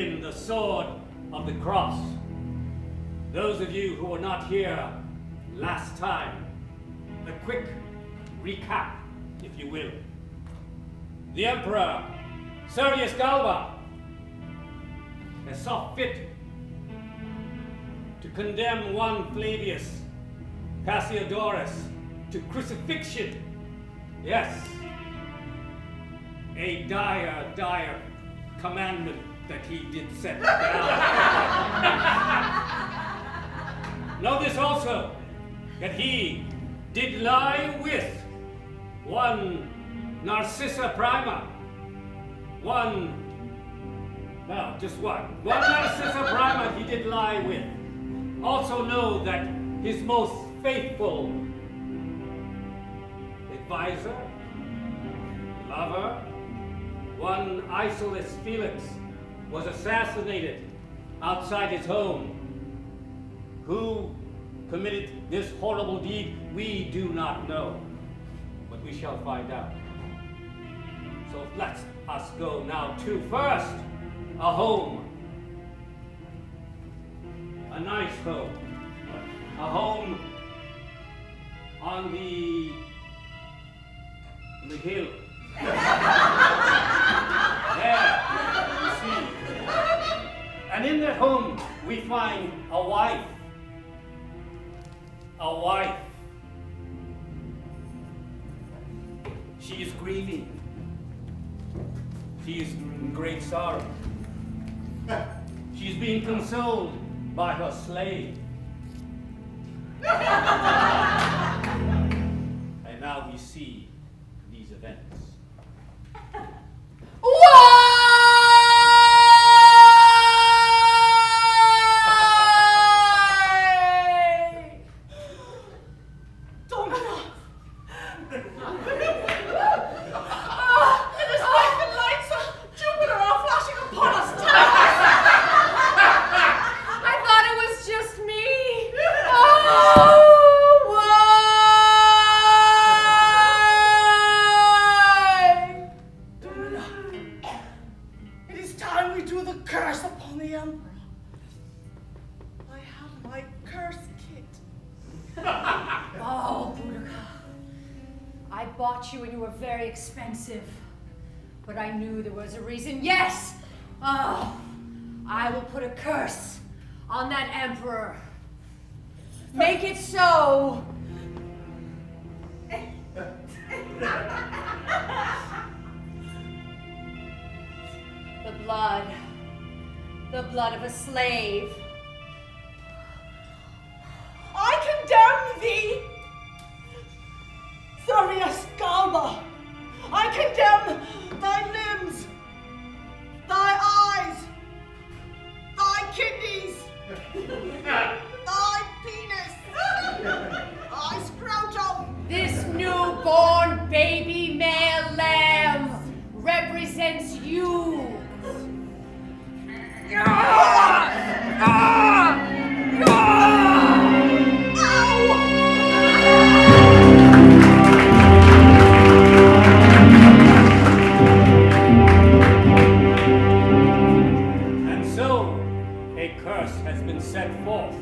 win the sword of the cross. Those of you who were not here last time, a quick recap, if you will. The Emperor Servius Galba has saw fit to condemn one Flavius Cassiodorus to crucifixion. Yes, a dire, dire commandment that he did set down. Know this also, that he did lie with one Narcissa Prima, just one Narcissa Prima he did lie with. Also know that his most faithful advisor, lover, one Isolus Felix, was assassinated outside his home. Who committed this horrible deed, we do not know, but we shall find out. So let us go now to first a home. A nice home. A home on the hill. There, you see. And in that home we find a wife. A wife. She is grieving. She is in great sorrow. She is being consoled by her slave. And now we see these events. But I knew there was a reason. Yes! Oh, I will put a curse on that emperor. Make it so. The blood of a slave. I condemn thee, Servius Galba. I condemn thy limbs, thy eyes, thy kidneys, thy penis, thy scrotum. This newborn baby male lamb represents you. Set forth.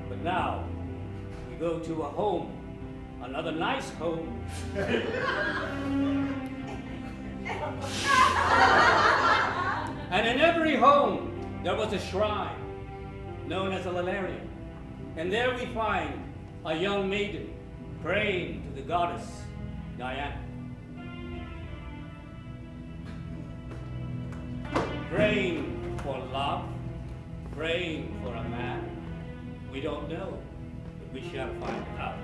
But now we go to a home, another nice home. And in every home there was a shrine known as a lalarium. And there we find a young maiden praying to the goddess Diana. Praying for love, praying for a man. We don't know, but we shall find out.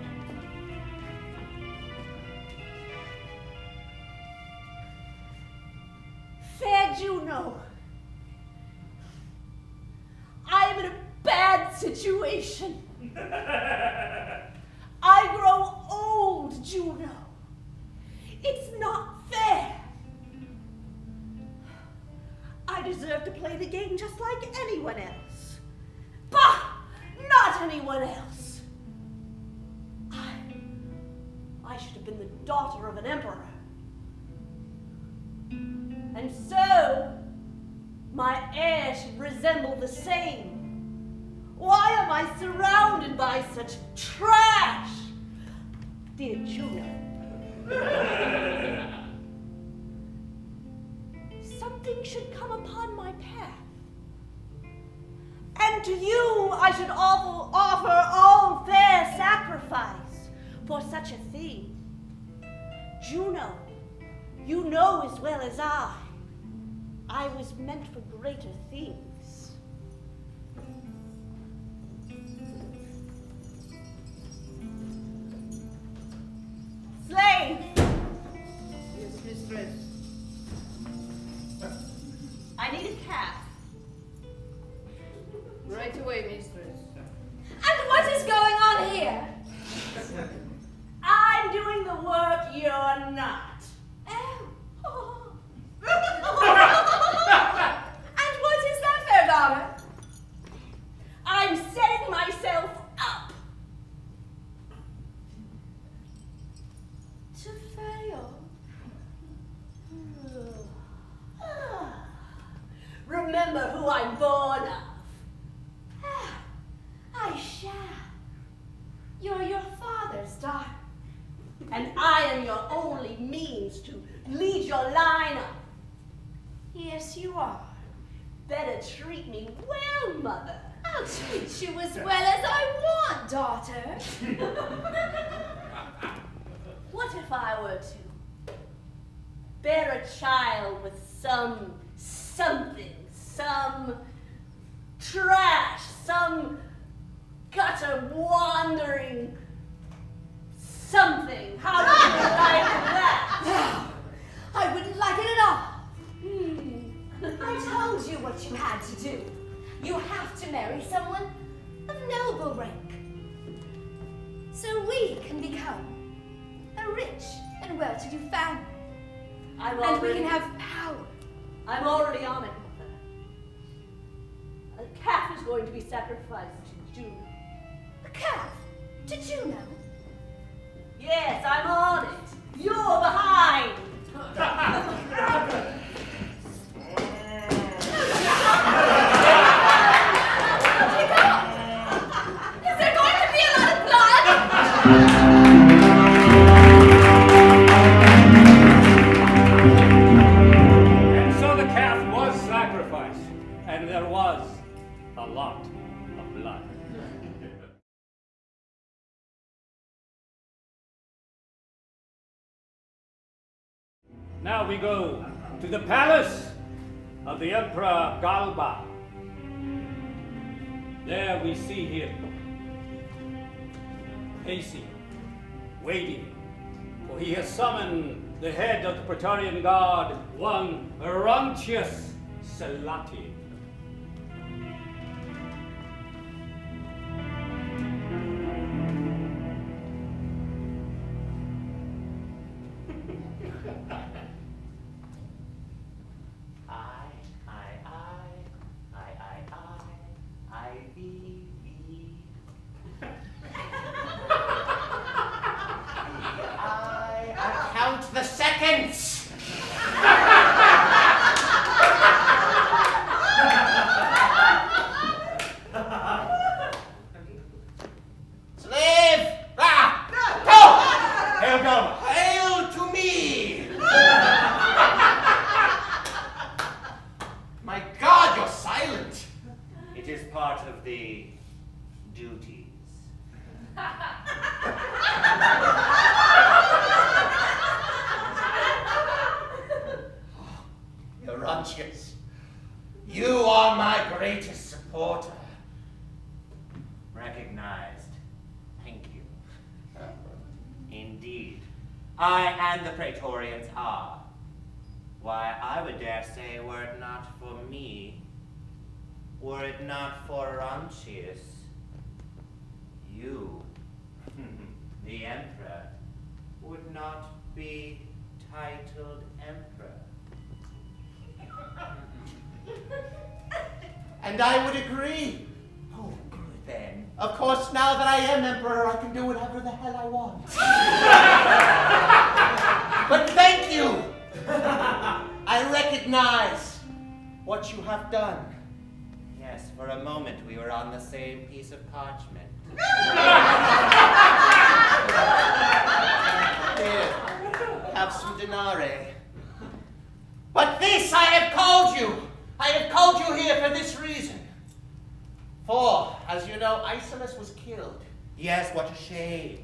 Fair Juno, I am in a bad situation. I grow old, Juno. It's not fair. I deserve to play the game just like anyone else. Bah! Not anyone else. I should have been the daughter of an emperor. And so, my heir should resemble the same. Why am I surrounded by such trash? Dear Juno, something should come upon my path. And to you I should offer all fair sacrifice for such a thing. Juno, you know as well as I was meant for greater things. Slave! Yes, mistress. I need a calf. Right away, mistress. And what is going on here? I'm doing the work you're not. Oh. And what is that, fair daughter? I'm setting myself up. To fail. Remember who I'm born of. I shall. You're your father's daughter. And I am your only means to lead your line up. Yes, you are. Better treat me well, mother. I'll treat you as well as I want, daughter. What if I were to bear a child with some trash, some gutter wandering something? How would you like that? I wouldn't like it at all. I told you what you had to do. You have to marry someone of noble rank. So we can become a rich and well-to-do family. And we can have power. I'm already on it, mother. A calf is going to be sacrificed to Juno. A calf? To Juno? Yes, I'm on it. You're behind. Is there going to be a lot of blood? And so the calf was sacrificed, and there was a lot of blood. Now we go to the palace of the Emperor Galba. There we see him, pacing, waiting, for he has summoned the head of the Praetorian Guard, one Rontius Salati. Count the seconds! Slave! Ah! Go! Hail Galba! Hail to me! My God, you're silent! It is part of the duties. Rontius, you are my greatest supporter. Recognized. Thank you. Indeed, I and the Praetorians are. Why, I would dare say, were it not for me, were it not for Rontius, you, the Emperor, would not be titled Emperor. And I would agree. Oh, good then. Of course, now that I am Emperor, I can do whatever the hell I want. what you have done. Yes, for a moment we were on the same piece of parchment. Here, have some denarii. But this I have called you. I have called you here for this reason. For, as you know, Isolus was killed. Yes, what a shame.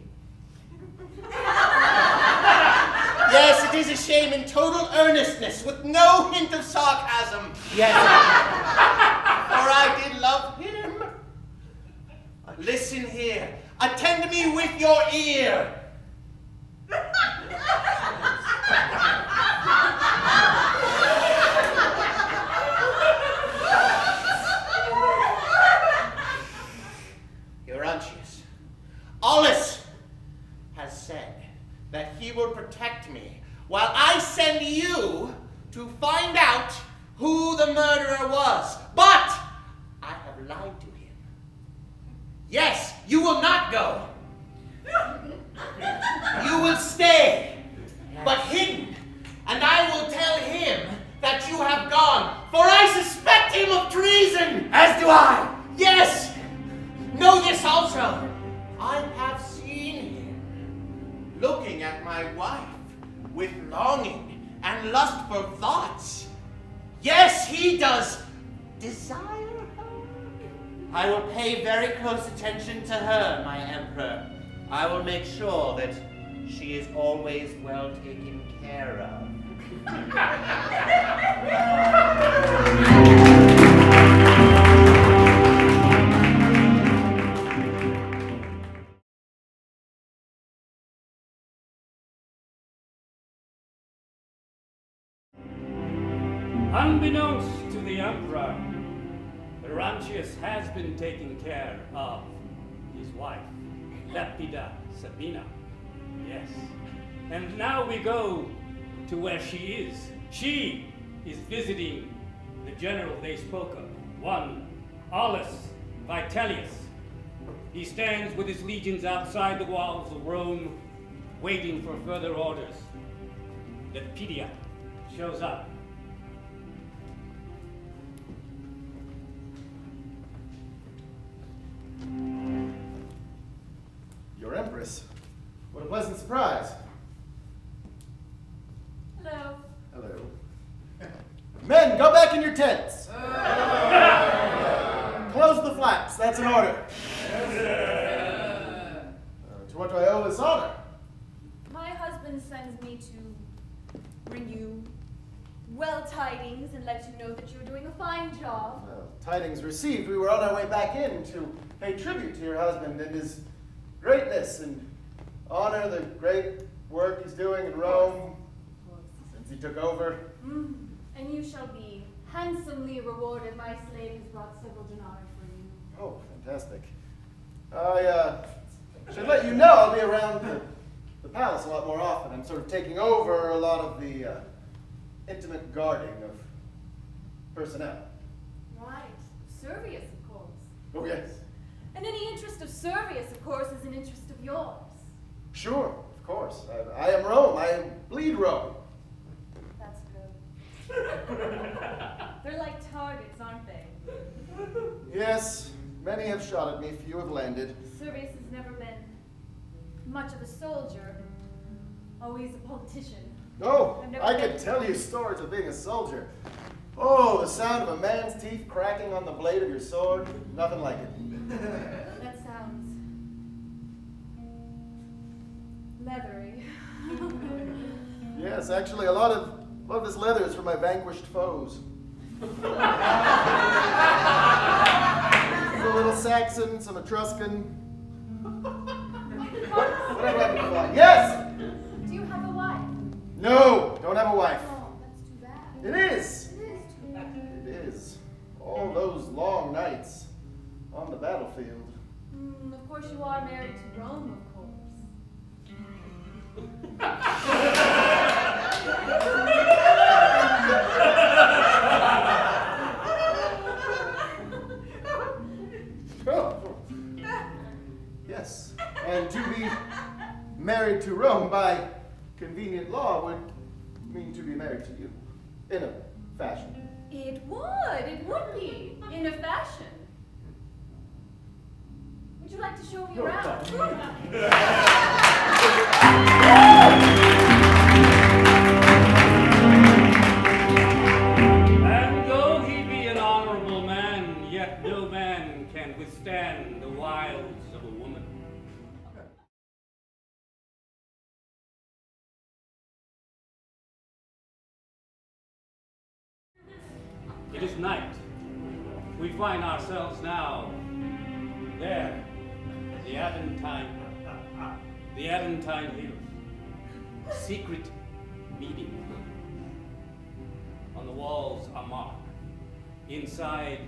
Yes, it is a shame in total earnestness, with no hint of sarcasm. Yes. For I did love him. Listen here. Attend me with your ear. Eurontius, Aulus has said that he will protect me while I send you to find out who the murderer was. But I have lied to him. Yes, you will not go. You will stay, but hidden. And I will tell him that you have gone, for I suspect him of treason. As do I. Yes, know this also. I have seen him looking at my wife with longing and lustful thoughts. Yes, he does desire her. I will pay very close attention to her, my emperor. I will make sure that she is always well taken care of. Unbeknownst to the Emperor, Eurontius has been taking care of his wife, Lepida Sabina. Yes. And now we go to where she is. She is visiting the general they spoke of, one Aulus Vitellius. He stands with his legions outside the walls of Rome, waiting for further orders. Lepida shows up. Your Empress. What a pleasant surprise. Hello. Hello. Men, go back in your tents. Close the flaps. That's an order. To what do I owe this honor? My husband sends me to bring you well tidings and let you know that you're doing a fine job. Well, tidings received. We were on our way back in to pay tribute to your husband and his greatness and honor the great work he's doing in Rome since he took over. And you shall be handsomely rewarded. My slave has brought several denarii for you. Oh, fantastic. I should let you know I'll be around the palace a lot more often. I'm sort of taking over a lot of the intimate guarding of personnel. Right. Servius, of course. Oh, yes. And any interest of Servius, of course, is an interest of yours. Sure, of course. I am Rome. I bleed Rome. That's good. They're like targets, aren't they? Yes, many have shot at me, few have landed. Servius has never been much of a soldier, always a politician. Oh, I've never I been- could tell you stories of being a soldier. Oh, the sound of a man's teeth cracking on the blade of your sword. Nothing like it. That sounds leathery. Yes, actually, a lot of this leather is for my vanquished foes. A little Saxon, some Etruscan. Whatever I can find. Yes! Do you have a wife? No, don't have a wife. Oh, that's too bad. It is. It is too bad. It is. All those long nights on the battlefield. Of course you are married to Rome, of course. Oh. Yes, and to be married to Rome by convenient law would mean to be married to you, in a fashion. It would be, in a fashion. Would you like to show me around? And though he be an honorable man, yet no man can withstand the wiles of a woman. It is night. We find ourselves now there, the Aventine Hills. Secret meeting. On the walls a mark. Inside,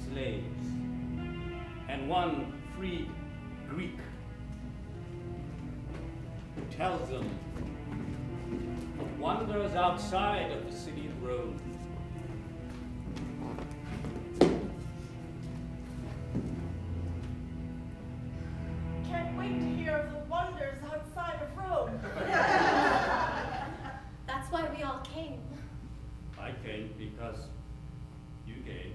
slaves. And one freed Greek who tells them of wonders outside of the city of Rome. Can't wait to hear of the wonders outside of Rome. That's why we all came. I came because you came.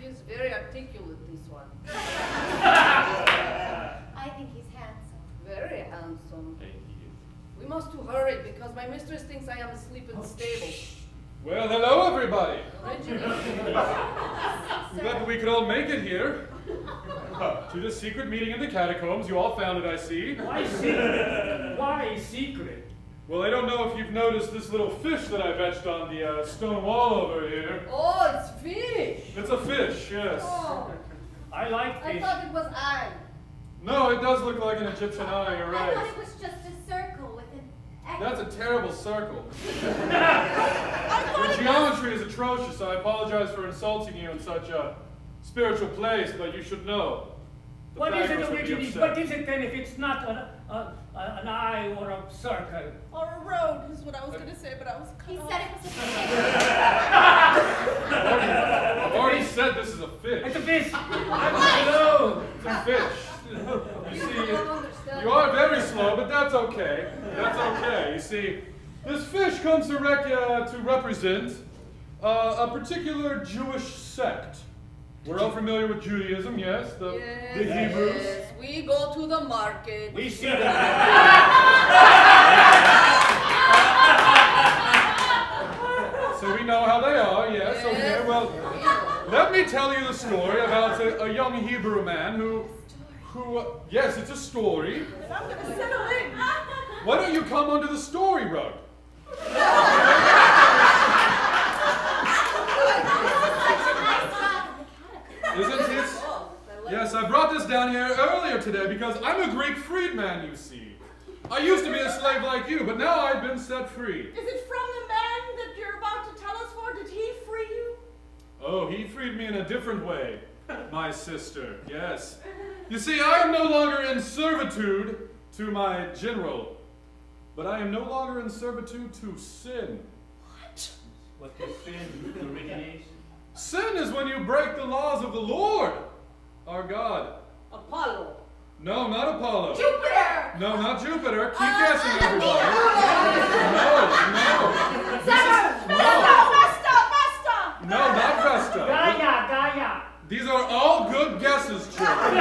He's very articulate, this one. I think he's handsome. Very handsome. Thank you. We must hurry because my mistress thinks I am asleep in the stable. Well, hello, everybody. Originally. I'm glad that we could all make it here. To this secret meeting in the catacombs. You all found it, I see. Why secret? Why secret? Well, I don't know if you've noticed this little fish that I've etched on the stone wall over here. Oh, it's fish. It's a fish, yes. Oh, I like I fish. thought it was eye. No, it does look like an Egyptian eye, you're I thought right. it was just a circle with an X. That's a terrible circle. Your geometry is atrocious. I apologize for insulting you in such a spiritual place, but you should know. the What is it Pythagoras would be originally? upset. What is it then if it's not an eye or a circle? Or a road is what I was going to say, but I was cut He off. said it was a I've already said this is a fish. It's a fish. Hello. It's a fish. You see, don't understand. you are very slow, but that's okay. That's okay. You see, this fish comes to represent a particular Jewish sect. We're all familiar with Judaism, yes? The Hebrews. Yes, we go to the market. We see them. So we know how they are, yes, okay. Well, let me tell you the story about a young Hebrew man who, yes, it's a story. And I'm going to settle in. Why don't you come onto the story rug? Isn't it? Yes, I brought this down here earlier today because I'm a Greek freedman, you see. I used to be a slave like you, but now I've been set free. Is it from the man that you're about to tell us for? Did he free you? Oh, he freed me in a different way, my sister, yes. You see, I am no longer in servitude to my general, but I am no longer in servitude to sin. What does sin originate? Sin is when you break the laws of the Lord, our God. Apollo. No, not Apollo. Jupiter. No, not Jupiter. Keep guessing, everybody. No. Vesta! No, not Vesta. Gaia. These are all good guesses, children.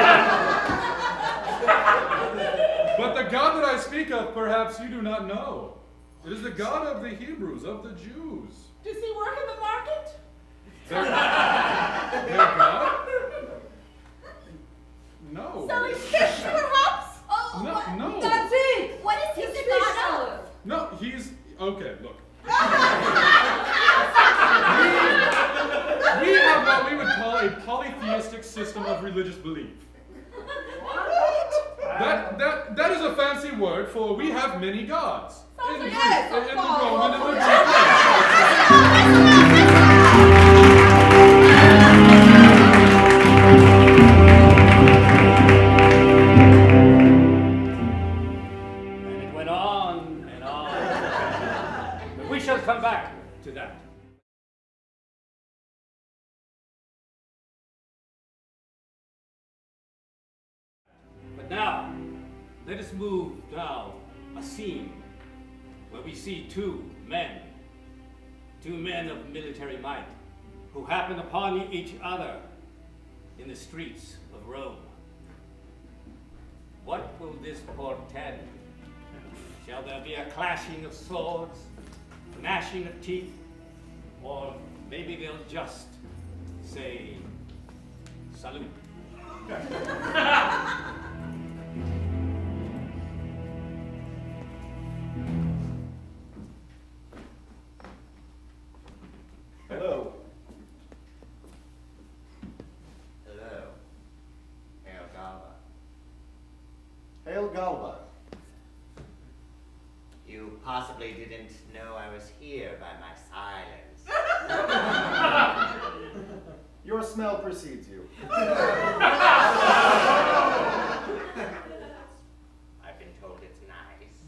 But the God that I speak of, perhaps you do not know. It is the God of the Hebrews, of the Jews. Does he work in the market? Their God? No. Selling fish, perhaps? Oh, No. That's it. what is he He's the fish god seller. of? No, he's okay. Look, we have what we would call a polytheistic system of religious belief. That is a fancy word for we have many gods. In Greek, in the Roman and the And it went on and on. But we shall come back to that. But now, let us move now a scene where we see two men of military might, who happen upon each other in the streets of Rome. What will this portend? Shall there be a clashing of swords, a gnashing of teeth, or maybe they'll just say, salute? Hello. Hello, Hail Galba. Hail Galba. You possibly didn't know I was here by my silence. Your smell precedes you. I've been told it's nice.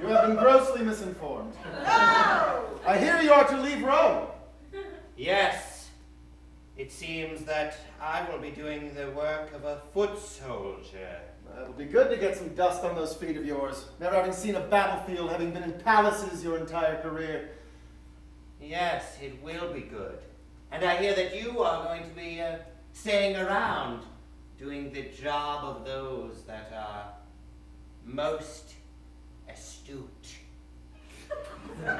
You have been grossly misinformed. I hear you are to leave Rome. Yes, it seems that I will be doing the work of a foot soldier. It would be good to get some dust on those feet of yours, never having seen a battlefield, having been in palaces your entire career. Yes, it will be good. And I hear that you are going to be staying around, doing the job of those that are most astute. The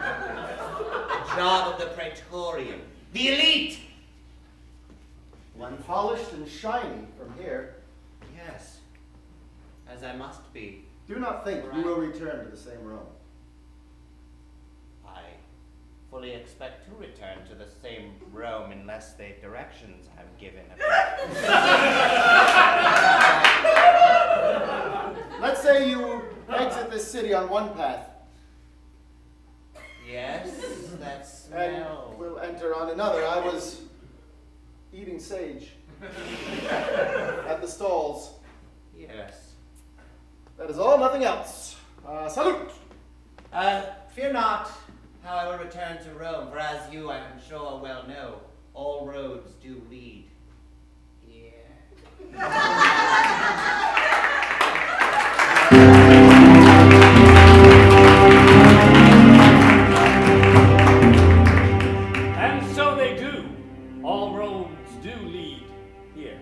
job of the Praetorian, the elite. One polished and shiny from here. Yes, as I must be. Do not think you will return to the same Rome. I fully expect to return to the same Rome unless the directions I'm given Let's say you exit this city on one path, Yes, that and smell. we'll enter on another. I was eating sage at the stalls. Yes. That is all, nothing else. Salute! Fear not how I will return to Rome, for as you, I am sure, well know, all roads do lead here. And so they do. All roads do lead here.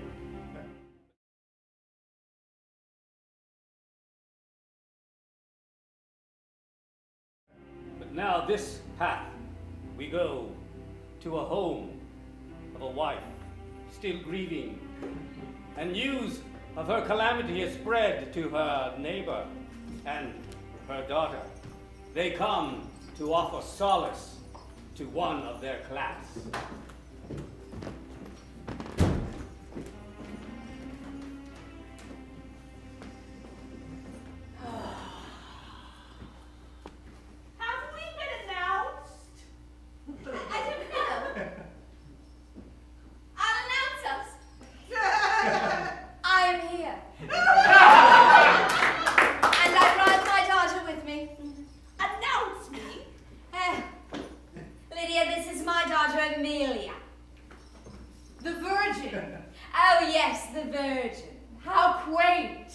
But now this path, we go to a home of a wife still grieving, and news of her calamity is spread to her neighbor and her daughter. They come to offer solace to one of their class. Have we been announced? I don't know. I'll announce us. I am here. And I brought my daughter with me. Announce me? Lydia, this is my daughter Amelia. The Virgin. Oh yes, the Virgin. How quaint.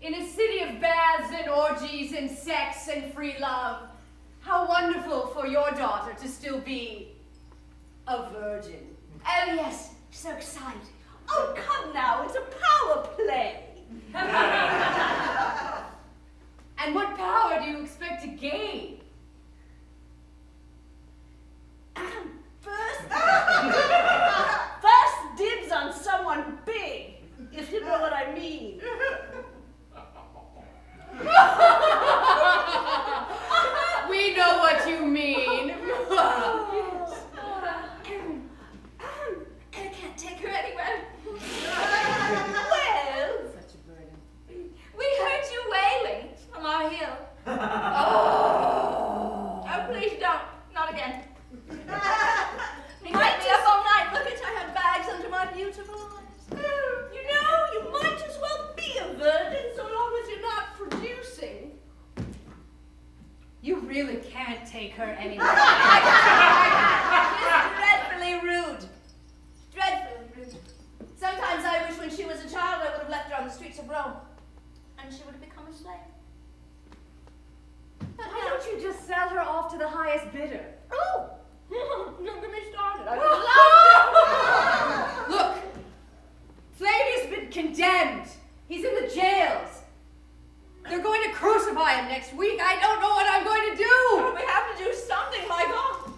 In a city of baths and orgies and sex and free love, how wonderful for your daughter to still be a virgin. Oh yes, so excited. Oh, come now, it's a power play. And what power do you expect to gain? First dibs on someone big, if you know what I mean. We know what you mean. I can't take her anywhere. Well, Such a burden. We heard you wailing from our hill. Oh. Oh, please don't. Not again. You might be up all night. Look at I have bags under my beautiful eyes. you know, you might as well be a virgin so long as you're not producing. You really can't take her anywhere. Just the streets of Rome, and she would become a slave. But Why don't you just sell her off to the highest bidder? Oh! Don't get me started. I would love Look, Flavius has been condemned. He's in the jails. They're going to crucify him next week. I don't know what I'm going to do. to. We have to do something, my God.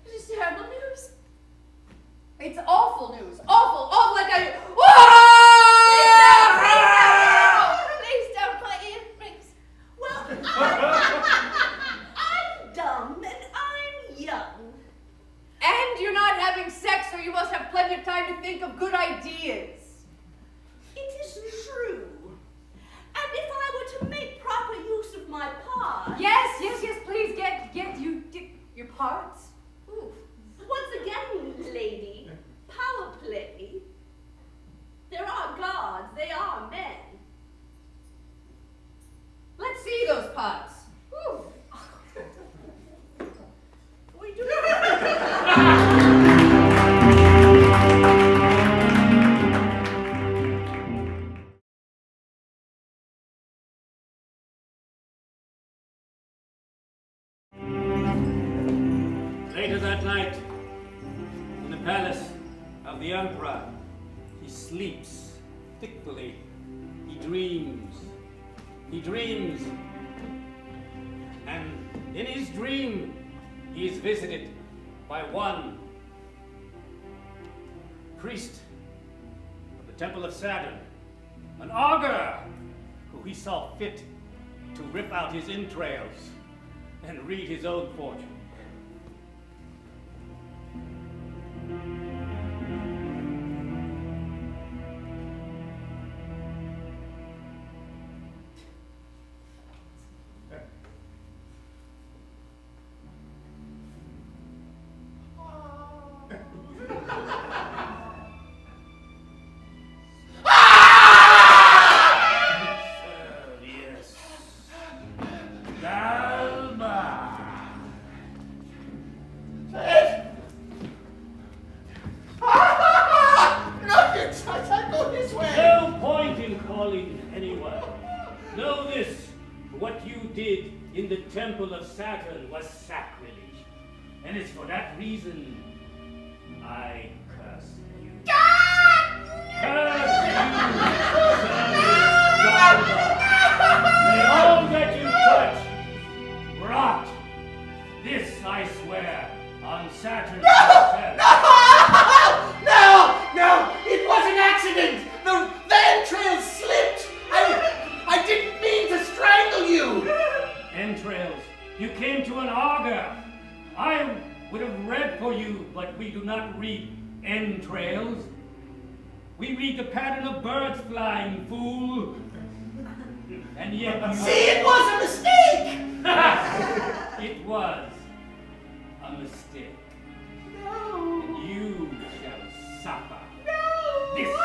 This is terrible news. It's awful news. Awful, like I. Please don't. My earrings. Well, I'm dumb and I'm young. And you're not having sex, so you must have plenty of time to think of good ideas. It is true. And if I were to make proper use of my parts. Yes, please get your parts. Ooh. Once again, lady, power play. There are gods, they are men. Let's see those parts. Ooh. We do. Later that night, in the palace of the Emperor, he sleeps fitfully. He dreams. And in his dream, he is visited by one priest of the Temple of Saturn, an augur who he saw fit to rip out his entrails and read his own fortune. Servius Galba. I can't go this way. No point in calling anyone. Know this, what you did in the Temple of Saturn was sacrilege. And it's for that reason I curse you. Curse you, Servius Galba. May all that you touch rot. This I swear on Saturn himself. No, it was an accident. The entrails slipped. I didn't mean to strangle you. Entrails, you came to an augur. I would have read for you, but we do not read entrails. We read the pattern of birds flying, fool. And yet you... See, it was a mistake. It was a mistake. No. And you shall suffer. No. This.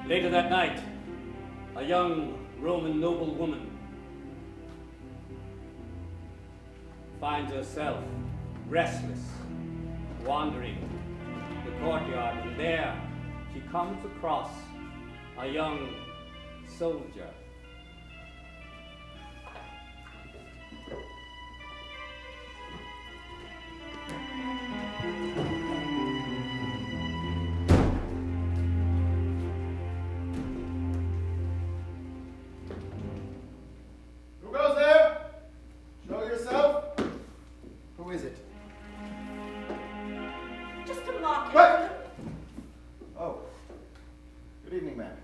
Later that night, a young Roman noblewoman finds herself restless, wandering the courtyard, and there she comes across a young soldier. Who goes there? Show yourself. Who is it? Just a market. What? Oh. Good evening, ma'am.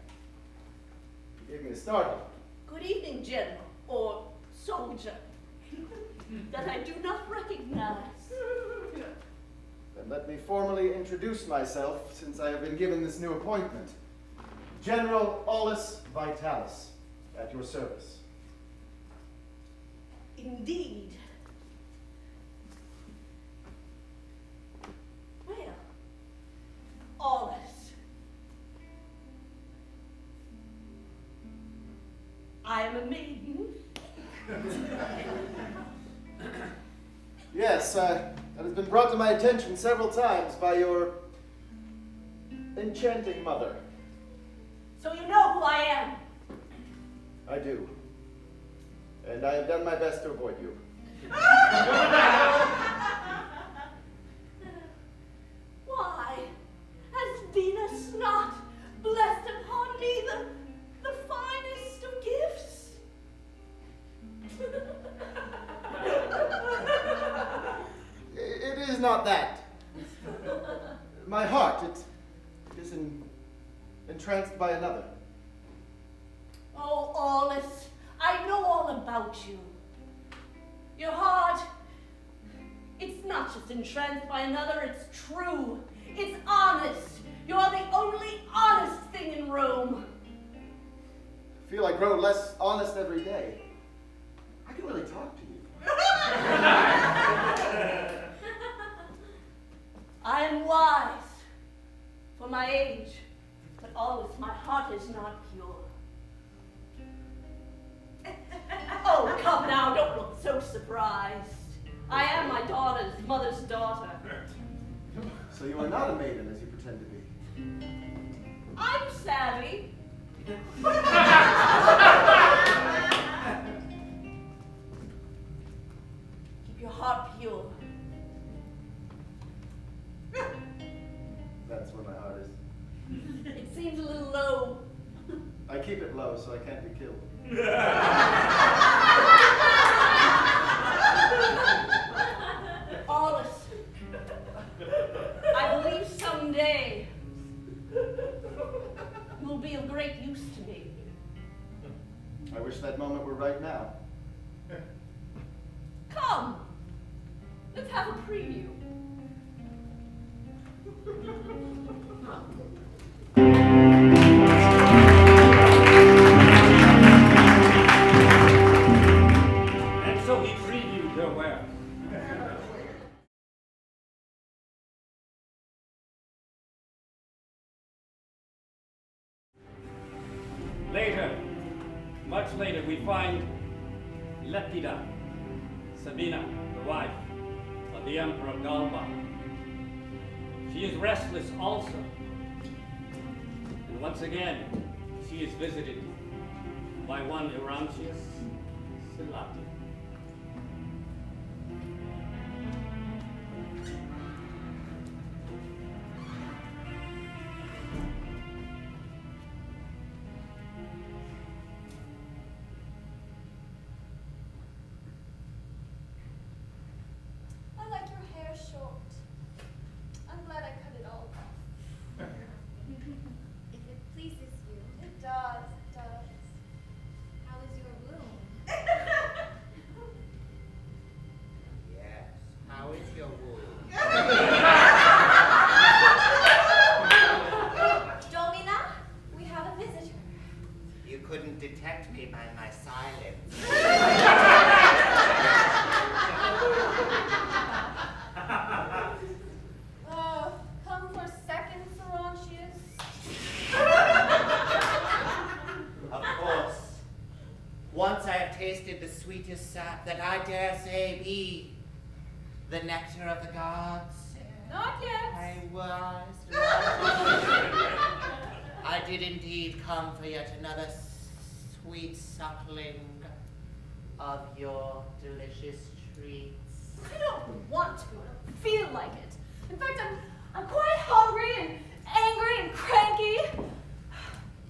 You gave me a startle. Good evening, General, or soldier, that I do not recognize. Then let me formally introduce myself, since I have been given this new appointment. General Aulus Vitalis, at your service. Indeed. I am a maiden. Yes, that has been brought to my attention several times by your enchanting mother. So you know who I am. I do. And I have done my best to avoid you. Why has Venus not blessed upon me the finest of gifts? It is not that. My heart, it is entranced by another. Oh, Aulus, I know all about you. Your heart, it's not just entranced by another, it's true. It's honest. You're the only honest thing in Rome. I feel I grow less honest every day. I can really talk to you. I am wise for my age, but Aulus, my heart is not pure. Oh, come now, don't look so surprised. I am my mother's daughter. So you are not a maiden as you pretend to be. I'm savvy. Keep your heart pure. That's where my heart is. It seems a little low. I keep it low so I can't be killed. Aulus, I believe someday you will be of great use to me. I wish that moment were right now. Come, let's have a preview. And so he previewed her wares. Later, much later, we find Lepida, Sabina, the wife of the Emperor Galba. She is restless also. And once again, she is visited by one Orontius Silati. I like your hair short. I'm glad I cut it all off. If it pleases you. It does, it does. How is your wound? Yes. How is your wound? Domina, we have a visitor. You couldn't detect me by my silence. Come for seconds, Orontius? Of course. Once I have tasted the sweetest sap that I dare say be the nectar of the gods. Not yet. I was. I did indeed come for yet another sweet suckling of your delicious treats. I don't want to. I don't feel like it. In fact, I'm quite hungry and angry and cranky.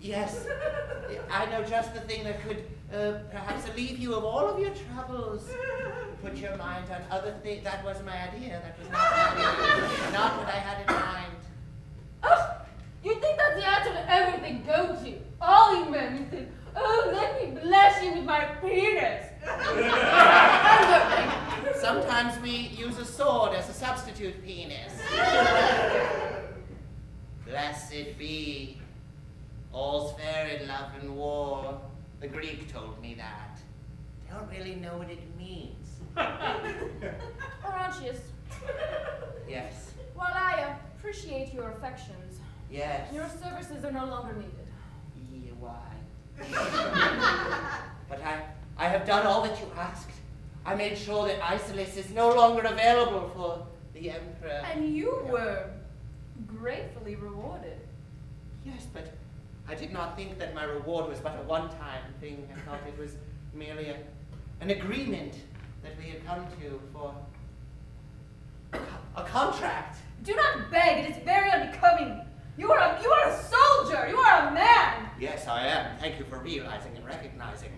Yes, I know just the thing that could perhaps relieve you of all of your troubles. Put your mind on other things. That was my idea. That was not what I had in mind. Oh, you think that's the answer to everything, don't you? All you men think, oh, let me bless you with my penis. Sometimes we use a sword as a substitute penis. Blessed be. All's fair in love and war. The Greek told me that. They don't really know what it means. Orontius, Yes. while I appreciate your affections, Yes. your services are no longer needed. Yeah, why? I've done all that you asked. I made sure that Isolus is no longer available for the Emperor. And you were gratefully rewarded. Yes, but I did not think that my reward was but a one-time thing. I thought it was merely an agreement that we had come to for a contract. Do not beg, it is very unbecoming. You are a soldier, you are a man. Yes, I am. Thank you for realizing and recognizing.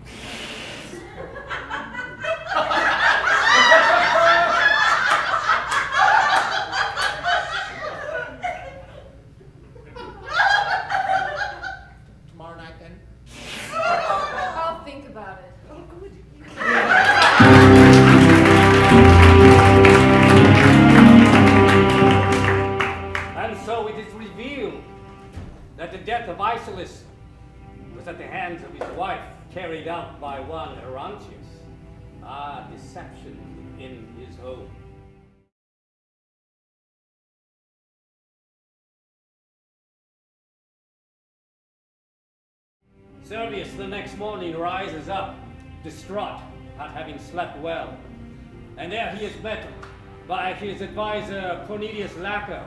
Tomorrow night, then? I'll think about it. Oh, good. And so it is revealed that the death of Isolus was at the hands of his wife, carried out by one Orontius. Ah, deception in his home. Servius the next morning rises up, distraught at having slept well. And there he is met by his advisor Cornelius Laco.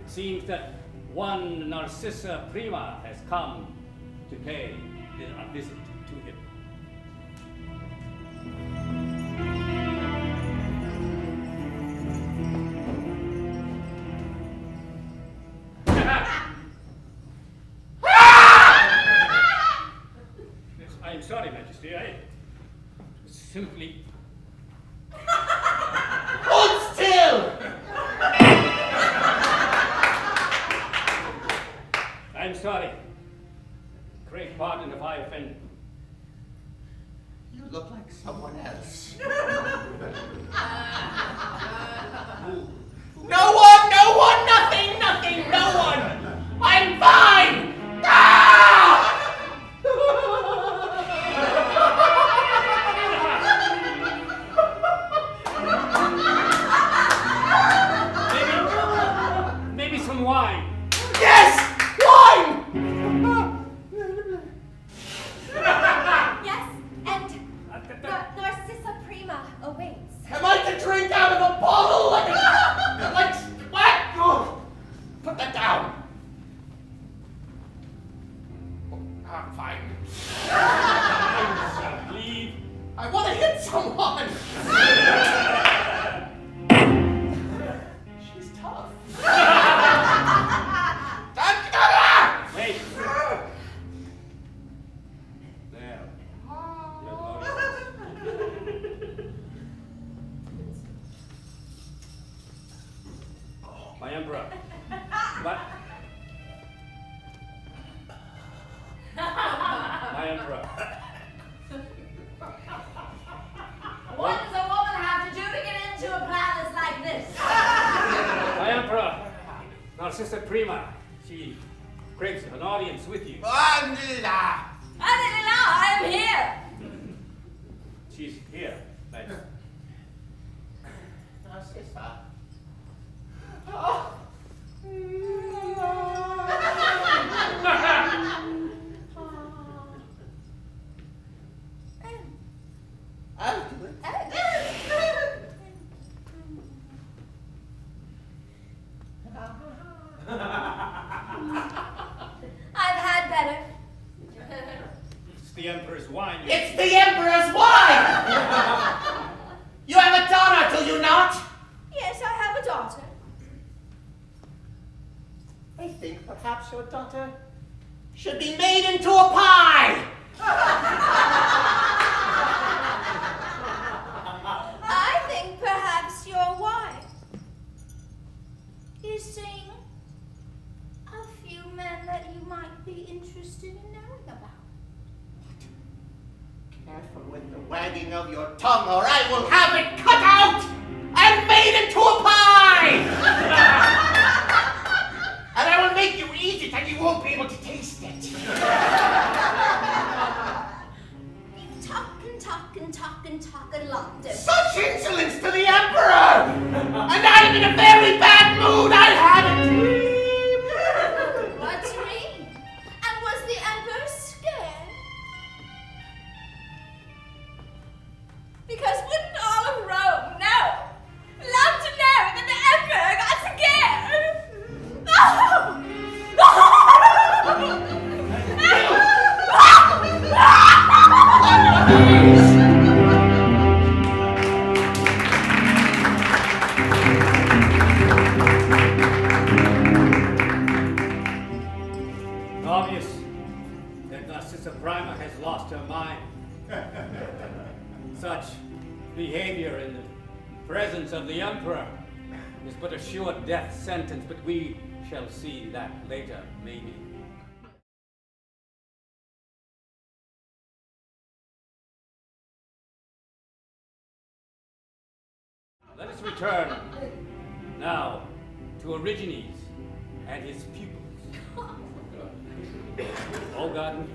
It seems that one Narcissa Prima has come to pay a visit to him. Yes, I am sorry, Majesty. I simply... Hold still! I'm sorry. Great pardon if I offend. You look like someone else. No one, nothing, no one! I'm fine! Ah! Maybe some wine. Yes! Wine! Yes, and Narcissa Prima awaits. Am I to drink out of a bottle like what? Oh, put that down. Oh, I'm fine. Leave. I want to hit someone. She's tough. Wait. There. Your Glorious. My Emperor. But... My Emperor. What does a woman have to do to get into a palace like this? My Emperor. Narcissa Prima. She craves an audience with you. I am here. She's here. Thanks. Narcissa. I'll do it. I've had better. It's the Emperor's wine. It's the Emperor's wine! You have a daughter, do you not? Yes, I have a daughter. I think perhaps your daughter should be made into a pie! I think perhaps your wife is seeing a few men that you might be interested in knowing about. Careful with the wagging of your tongue, or I will have it cut out and made into a pie! And I will make you eat it, and you won't be able to taste it. You talk a lot, don't you? Such insolence to the Emperor! And I'm in a very bad mood. I had a dream. What dream? And was the Emperor scared? Obvious that Narcissa Prima has lost her mind. Such behavior in the presence of the Emperor is but a sure death sentence, but we shall see that later, maybe. Let us return now to Origenes and his pupils. Oh God.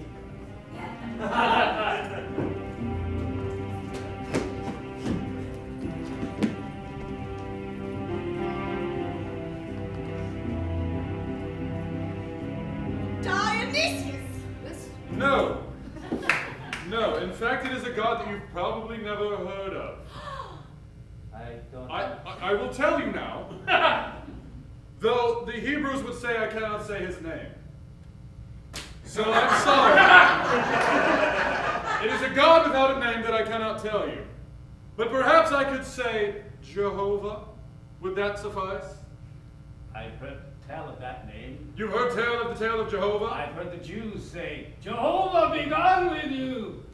Dionysius! No. No, in fact, it is a god that you've probably never heard of. I don't. I will tell you now. Though the Hebrews would say I cannot say his name. So I'm sorry. It is a god without a name that I cannot tell you. But perhaps I could say Jehovah. Would that suffice? I've heard tell of that name. You've heard tell of the tale of Jehovah? I've heard the Jews say, Jehovah be gone with you.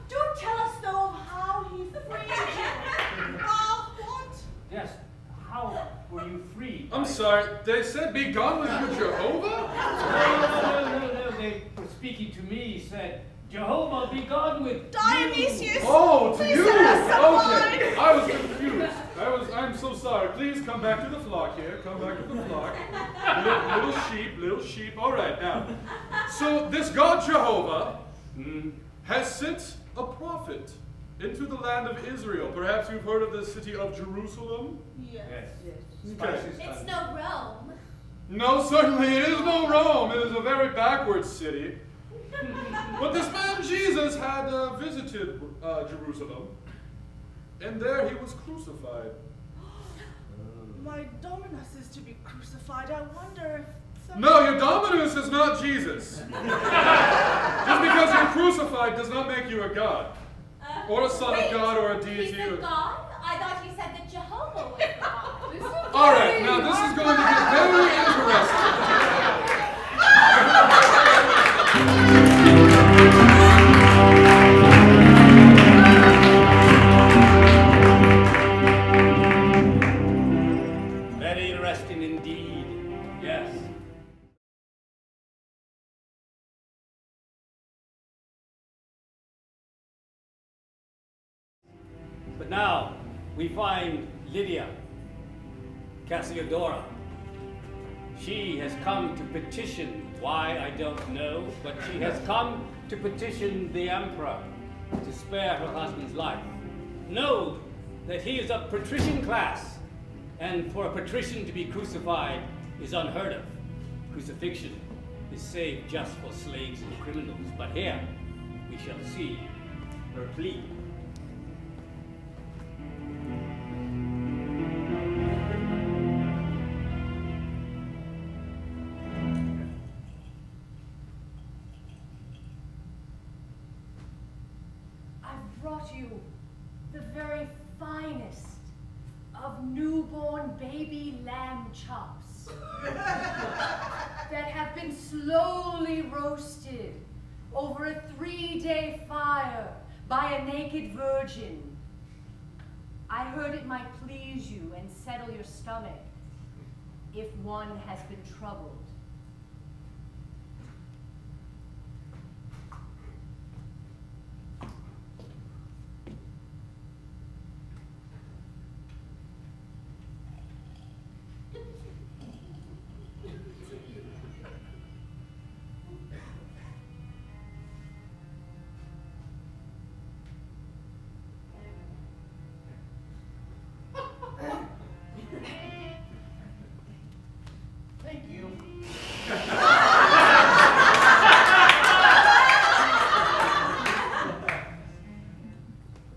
Do tell us, though, of how he freed you. What? Yes, how were you freed? I'm sorry, they said be gone with you, Jehovah? No, they were speaking to me, said, Jehovah be gone with Dionysius! Oh, to Please you! set us some Okay, I was confused. I'm so sorry. Please come back to the flock here. Come back to the flock. Little sheep. All right, now. So this God Jehovah has sent a prophet into the land of Israel. Perhaps you've heard of the city of Jerusalem? Yes. Okay. It's no Rome. No, certainly it is no Rome. It is a very backwards city. But this man Jesus had visited Jerusalem, and there he was crucified. My Dominus is to be crucified. I wonder if... No, your Dominus is not Jesus. Just because you're crucified does not make you a god, or a son of God, or a deity. He's a god? I thought you said that Jehovah was the god. All right, now this is going to get very interesting. Very interesting indeed. Yes. But now we find Lydia, Cassiodora. She has come to petition, why I don't know, but she has come to petition the emperor to spare her husband's life. Know that he is of patrician class, and for a patrician to be crucified is unheard of. Crucifixion is saved just for slaves and criminals, but here we shall see her plea. I've brought you the very finest of newborn baby lamb chops that have been slowly roasted over a 3-day fire by a naked virgin. I heard it might please you and settle your stomach if one has been troubled. Thank you.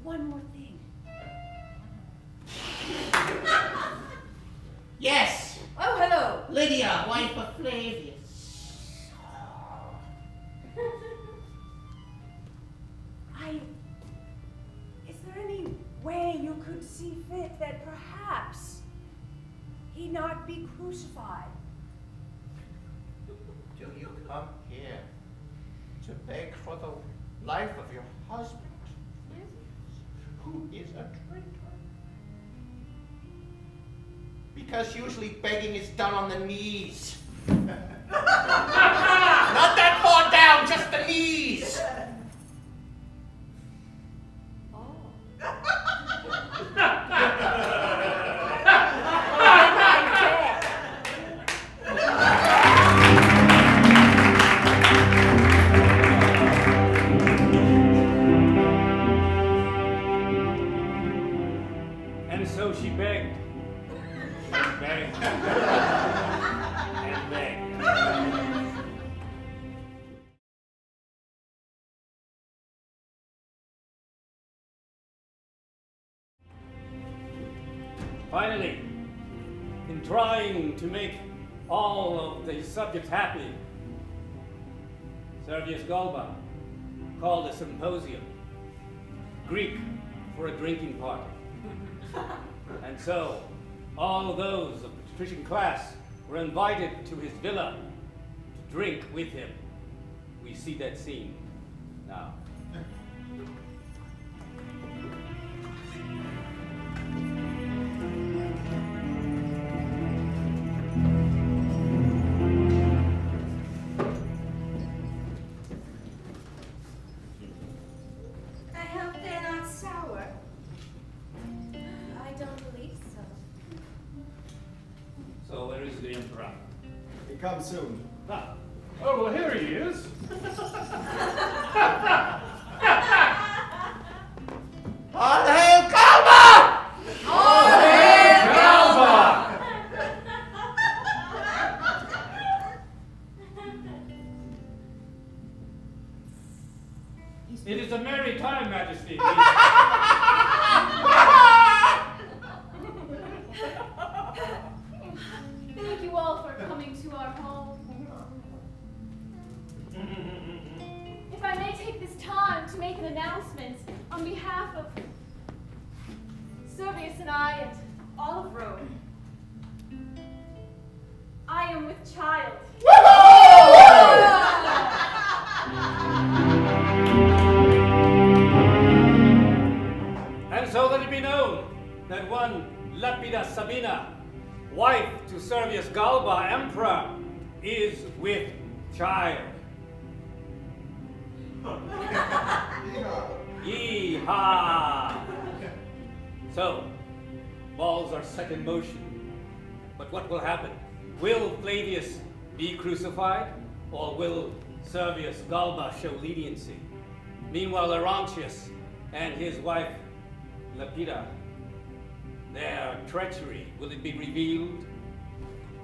One more thing. Yes, Oh, hello. Lydia, wife of Flavius. crucified. Do you come here to beg for the life of your husband, who is a traitor? Because usually begging is done on the knees. Not that far down, just the knees. And so she begged. Begged. And begged. Finally, in trying to make all of the subjects happy, Servius Galba called a symposium, Greek for a drinking party. And so, all those of the patrician class were invited to his villa to drink with him. We see that scene now. I hope they're not sour. I don't believe so. So where is the emperor? He comes soon. Ah, Oh, well, here he is. All hail Galba! All hail Galba! It is a merry time, Majesty. Thank you all for coming to our home. If I may take this time to make an announcement on behalf of Servius and I and all of Rome. I am with child. And so let it be known that one Lepida Sabina, wife to Servius Galba, emperor, is with child. Yee-haw! So, balls are set in motion. But what will happen? Will Flavius be crucified, or will Servius Galba show leniency? Meanwhile, Laurentius and his wife Lepida, their treachery, will it be revealed?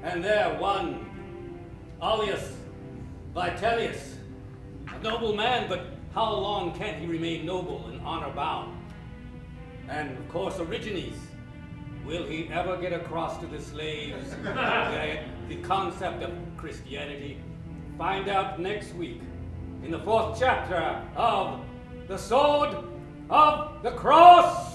And there one, alias Vitellius, a noble man, but how long can he remain noble and honor bound? And of course, Origenes, will he ever get across to the slaves the concept of Christianity? Find out next week in the 4th chapter of The Sword of the Cross.